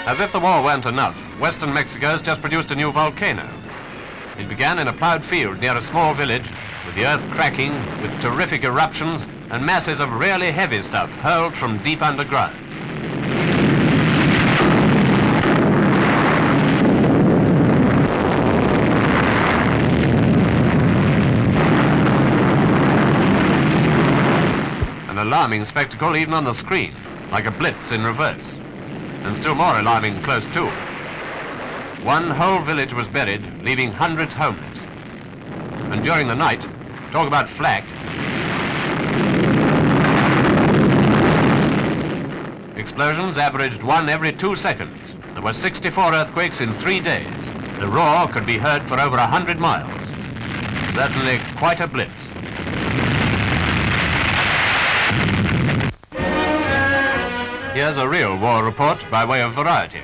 As if the war weren't enough, western Mexico's just produced a new volcano. It began in a ploughed field near a small village, with the earth cracking, with terrific eruptions and masses of really heavy stuff hurled from deep underground. An alarming spectacle even on the screen, like a blitz in reverse. And still more alarming close to. One whole village was buried, leaving hundreds homeless. And during the night, talk about flak, explosions averaged 1 every 2 seconds. There were 64 earthquakes in 3 days. The roar could be heard for over 100 miles. Certainly quite a blitz. Here's a real war report by way of variety.